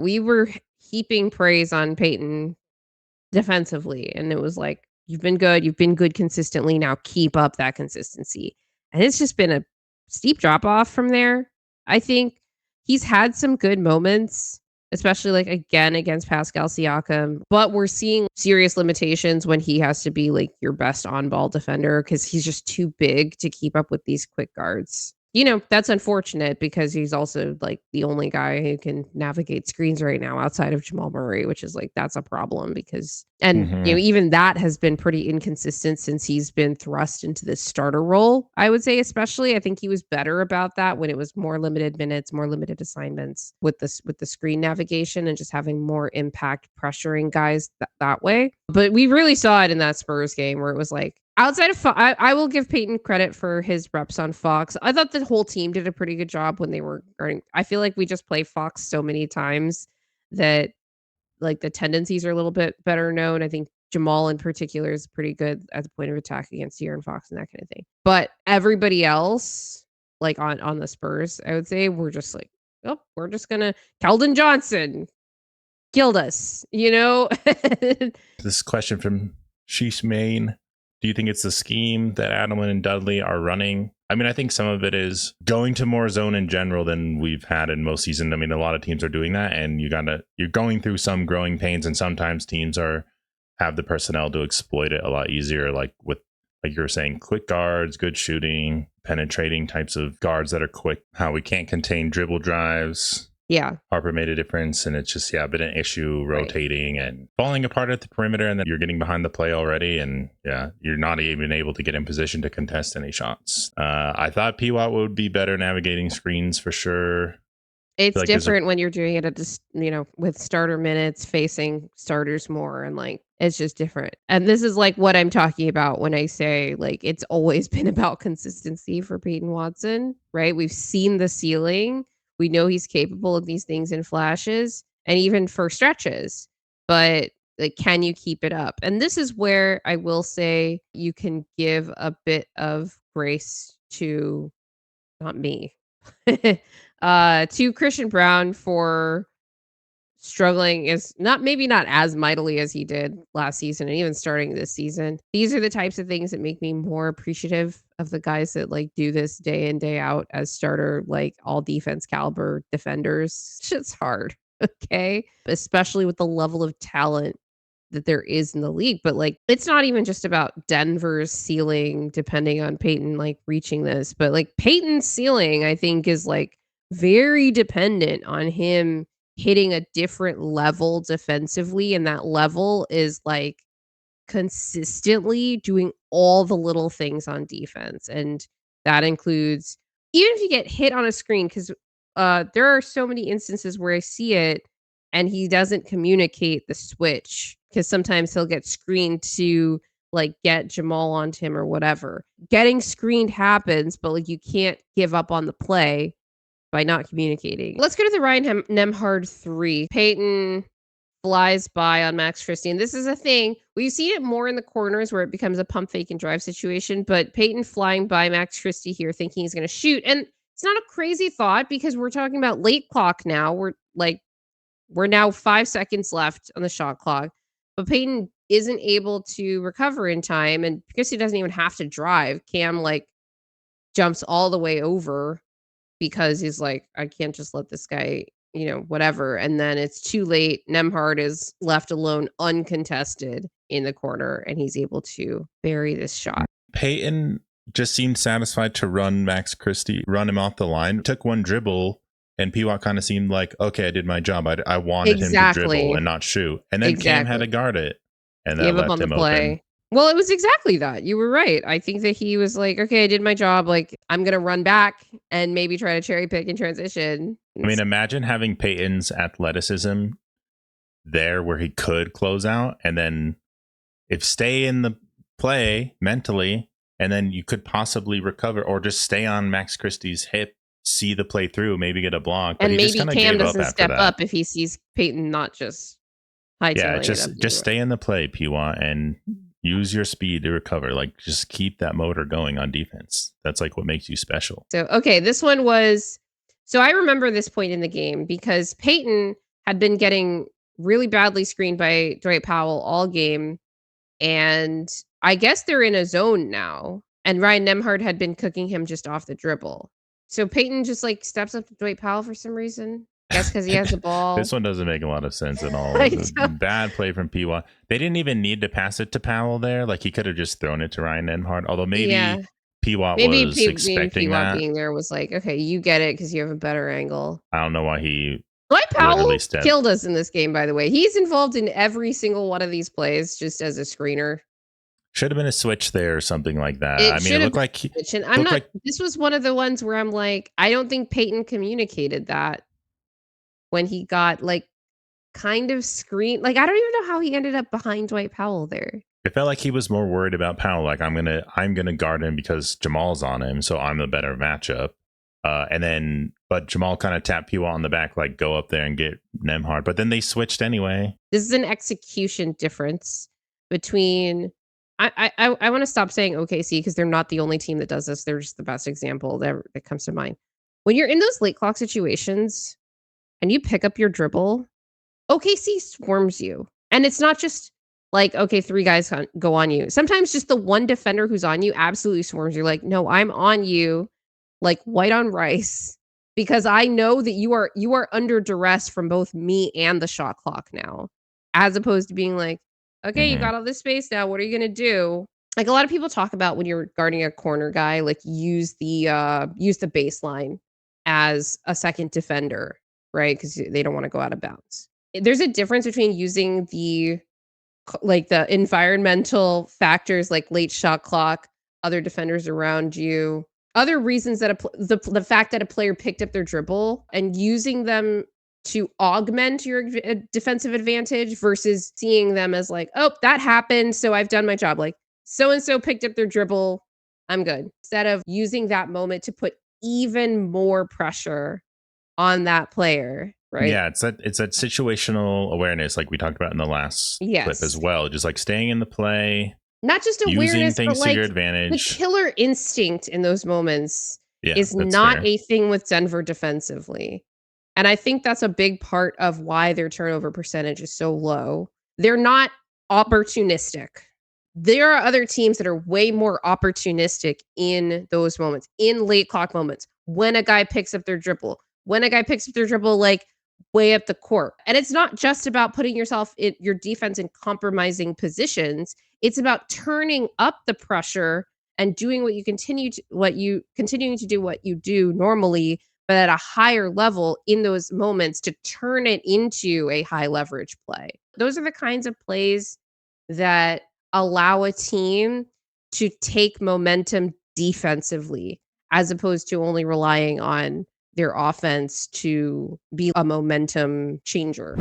we were heaping praise on Peyton defensively, and it was like, you've been good consistently, now keep up that consistency. And it's just been a steep drop off from there. I think he's had some good moments, especially like again against Pascal Siakam, but we're seeing serious limitations when he has to be like your best on-ball defender because he's just too big to keep up with these quick guards. That's unfortunate because he's also like the only guy who can navigate screens right now outside of Jamal Murray, which is like, that's a problem because, and even that has been pretty inconsistent since he's been thrust into this starter role. I would say, especially, I think he was better about that when it was more limited minutes, more limited assignments with the screen navigation and just having more impact pressuring guys that way. But we really saw it in that Spurs game where it was like, outside of I will give Peyton credit for his reps on Fox. I thought the whole team did a pretty good job when they were guarding. I feel like we just play Fox so many times that like the tendencies are a little bit better known. I think Jamal in particular is pretty good at the point of attack against De'Aaron Fox and that kind of thing. But everybody else, like on the Spurs, I would say we're just like, oh, we're just gonna Keldon Johnson killed us, This question from Sheesh Main. Do you think it's the scheme that Adelman and Dudley are running? I mean, I think some of it is going to more zone in general than we've had in most seasons. I mean, a lot of teams are doing that, and you're going through some growing pains, and sometimes teams have the personnel to exploit it a lot easier, like you were saying, quick guards, good shooting, penetrating types of guards that are quick, how we can't contain dribble drives. Yeah. Harper made a difference, and it's just, been an issue rotating and falling apart at the perimeter, and then you're getting behind the play already, and you're not even able to get in position to contest any shots. I thought Pwat would be better navigating screens for sure. It's like different when you're doing it at with starter minutes, facing starters more, and like it's just different. And this is like what I'm talking about when I say like it's always been about consistency for Peyton Watson, right? We've seen the ceiling. We know he's capable of these things in flashes and even for stretches, but like, can you keep it up? And this is where I will say you can give a bit of grace to, not me, to Christian Brown for struggling is maybe not as mightily as he did last season and even starting this season. These are the types of things that make me more appreciative of the guys that like do this day in, day out as starter, like all defense caliber defenders. Shit's hard. Okay. Especially with the level of talent that there is in the league. But like, it's not even just about Denver's ceiling, depending on Peyton like reaching this, but like Peyton's ceiling, I think is like very dependent on him hitting a different level defensively. And that level is like consistently doing all the little things on defense. And that includes, even if you get hit on a screen, because there are so many instances where I see it and he doesn't communicate the switch because sometimes he'll get screened to like get Jamal onto him or whatever. Getting screened happens, but like you can't give up on the play by not communicating. Let's go to the Ryan Nembhard 3. Peyton flies by on Max Christie. And this is a thing. We've seen it more in the corners where it becomes a pump fake and drive situation. But Peyton flying by Max Christie here thinking he's going to shoot. And it's not a crazy thought because we're talking about late clock now. We're now 5 seconds left on the shot clock. But Peyton isn't able to recover in time. And Christie doesn't even have to drive. Cam like jumps all the way over because he's like, I can't just let this guy, whatever. And then it's too late. Nembhard is left alone, uncontested in the corner, and he's able to bury this shot. Peyton just seemed satisfied to run Max Christie, run him off the line. Took one dribble, and Pwat kind of seemed like, okay, I did my job. I wanted him to dribble and not shoot. And then Cam had to guard it, and that left him open. Well, it was exactly that. You were right. I think that he was like, okay, I did my job. Like, I'm going to run back and maybe try to cherry pick in transition. I mean, imagine having Peyton's athleticism there where he could close out and then stay in the play mentally, and then you could possibly recover or just stay on Max Christie's hip, see the play through, maybe get a block. And maybe Cam doesn't step up if he sees Peyton not just hightailing it. Just stay in the play, Pwat, and use your speed to recover. Like, just keep that motor going on defense. That's like what makes you special. So, okay, this one was... So I remember this point in the game because Peyton had been getting really badly screened by Dwight Powell all game, and I guess they're in a zone now, and Ryan Nembhard had been cooking him just off the dribble. So Peyton just, like, steps up to Dwight Powell for some reason. Guess because he has the ball. This one doesn't make a lot of sense at all. I It was a don't bad play from Pwat. They didn't even need to pass it to Powell there. Like, he could have just thrown it to Ryan Nembhard. Although Yeah. maybe Pwat Maybe was expecting Pwat that. being there was like, "Okay, you get it because you have a better angle." I don't know why he Dwight Powell literally stepped. killed us in this game, by the way. He's involved in every single one of these plays just as a screener. Should have been a switch there or something like that. It I mean, should it have looked like been a switch, and I'm looked not like this was one of the ones where I'm like, I don't think Peyton communicated that when he got, like, kind of screened. Like, I don't even know how he ended up behind Dwight Powell there. it felt like he was more worried about Powell. Like, I'm gonna guard him because Jamal's on him, so I'm the better matchup. But Jamal kind of tapped Pwat on the back, like, go up there and get Nembhard. But then they switched anyway. This is an execution difference between I want to stop saying OKC because they're not the only team that does this. They're just the best example that comes to mind. When you're in those late clock situations and you pick up your dribble, OKC swarms you. And it's not just like, okay, 3 guys go on you. Sometimes just the one defender who's on you absolutely swarms you. Like, no, I'm on you like white on rice because I know that you are under duress from both me and the shot clock now, as opposed to being like, okay, you got all this space now. What are you gonna do? Like a lot of people talk about when you're guarding a corner guy, like use the baseline as a second defender, right? Because they don't want to go out of bounds. There's a difference between using the environmental factors like late shot clock, other defenders around you, other reasons that the fact that a player picked up their dribble and using them to augment your defensive advantage versus seeing them as like, oh, that happened, so I've done my job. Like so and so picked up their dribble, I'm good. Instead of using that moment to put even more pressure on that player, right? Yeah, it's that situational awareness, like we talked about in the last clip as well. Just like staying in the play, not just using awareness, things but like to your advantage. the killer instinct in those moments is not fair. a thing with Denver defensively. And I think that's a big part of why their turnover percentage is so low. They're not opportunistic. There are other teams that are way more opportunistic in those moments, in late clock moments, when a guy picks up their dribble, like way up the court. And it's not just about putting yourself in your defense in compromising positions. It's about turning up the pressure and doing continuing to do what you do normally, but at a higher level in those moments to turn it into a high leverage play. Those are the kinds of plays that allow a team to take momentum defensively as opposed to only relying on their offense to be a momentum changer.